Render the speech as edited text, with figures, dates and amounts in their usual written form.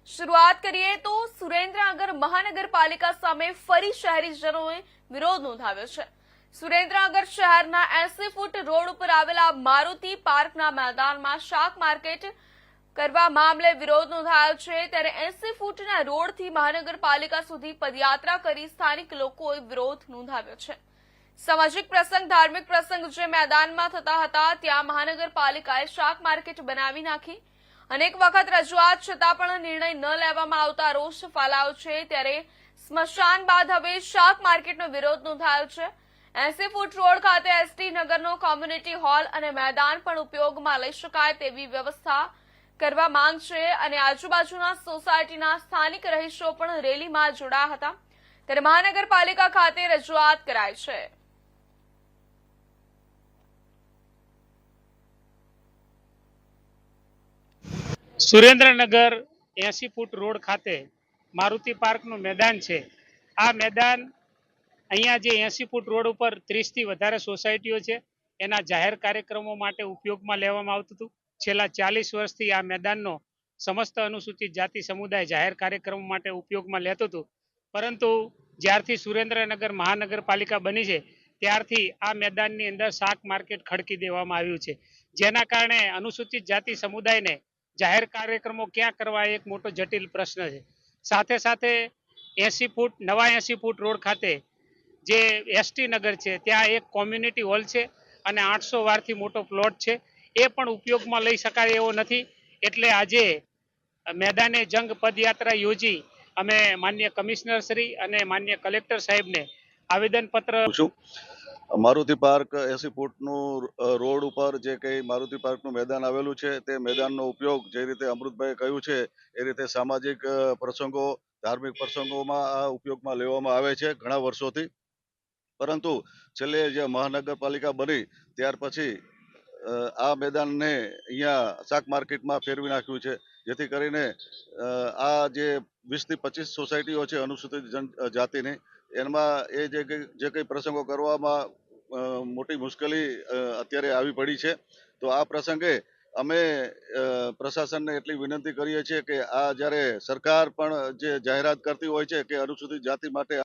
शुरुआत करिए तो सुरेन्द्रनगर महानगरपालिका सामे फरी शहेरीजनोए विरोध नोंधाव्यो छे। सुरेन्द्रनगर शहरना 80 फूट रोड पर आवेला मारुति पार्कना मैदाનમાં શાક માર્કેટ કરવા મામલે વિરોધ નોંધાયો છે। ત્યારે 80 ફૂટના રોડથી મહાનગરપાલિકા સુધી પદયાત્રા કરી સ્થાનિક લોકોએ વિરોધ નોંધાવ્યો છે। સામાજિક પ્રસંગ ધાર્મિક પ્રસંગ જે મેદાનમાં થતા હતા ત્યાં મહાનગરપાલિકાએ શાક માર્કેટ બનાવી નાખી। अनेक वखत रजूआत छतां पण निर्णय न लेवामां आवता रोष फैलायो छे। त्यारे स्मशान बाद हवे शाक मार्केटनो विरोध नोंधायो छे। 80 फूट रोड खाते एसटी नगरनो कम्युनिटी हॉल अने मैदान पण उपयोगमां लई शकाय तेवी व्यवस्था करवा मांग छे अने आजुबाजुना सोसायटीना स्थानिक रहीशो पण रेलीमां जोडाया हता। त्यारे महानगरपालिका खाते रजूआत कराई छे। सुरेन्द्रनगर 80 फूट रोड खाते मारुति पार्कનું मैदान છે। આ मैदान અહીંયા જે 80 ફૂટ રોડ ઉપર 30 થી વધારે સોસાયટીઓ છે એના જાહેર કાર્યક્રમો માટે ઉપયોગમાં લેવામાં આવતું હતું। છેલ્લા 40 વર્ષથી આ મેદાનનો સમસ્ત અનુસૂચિત જાતિ સમુદાય જાહેર કાર્યક્રમો માટે ઉપયોગમાં લેતું હતું, પરંતુ જ્યારથી સુરેન્દ્રનગર મહાનગરપાલિકા બની છે ત્યારથી આ મેદાનની અંદર શાક માર્કેટ ખડકી દેવામાં આવ્યું છે, જેના કારણે અનુસૂચિત જાતિ સમુદાયને જાહેર કાર્યક્રમો ક્યાં કરવા એક મોટો જટિલ પ્રશ્ન છે। સાથે સાથે 80 ફૂટ નવા 80 ફૂટ રોડ ખાતે જે એસટી નગર છે ત્યાં એક કોમ્યુનિટી હોલ છે અને 800 વારથી મોટો પ્લોટ છે, એ પણ ઉપયોગમાં લઈ શકાય એવો નથી। એટલે આજે મેદાને જંગ પદયાત્રા યોજી અમે માન્ય કમિશનર શ્રી અને માન્ય કલેક્ટર સાહેબને આવેદનપત્ર मारुति पार्क 80 फूटનું રોડ ઉપર જે કંઈ મારુતિ પાર્કનું મેદાન આવેલું છે તે મેદાનનો ઉપયોગ જે રીતે અમૃતભાઈએ કહ્યું છે એ રીતે સામાજિક પ્રસંગો ધાર્મિક પ્રસંગોમાં આ ઉપયોગમાં લેવામાં આવે છે ઘણા વર્ષોથી, પરંતુ છેલ્લે જે મહાનગરપાલિકા બની ત્યાર પછી આ મેદાનને અહીંયા શાક માર્કેટમાં ફેરવી નાખ્યું છે, જેથી કરીને આ જે 20 થી 25 સોસાયટીઓ છે અનુસૂચિત જાતિની એમાં એ જે કંઈ પ્રસંગો કરવામાં મોટી મુશ્કેલી અત્યારે આવી પડી છે। તો આ પ્રસંગે અમે પ્રશાસનને એટલી વિનંતી કરીએ છીએ કે આ જ્યારે સરકાર પણ જે જાહેરાત કરતી હોય છે કે અનુસૂચિત જાતિ માટે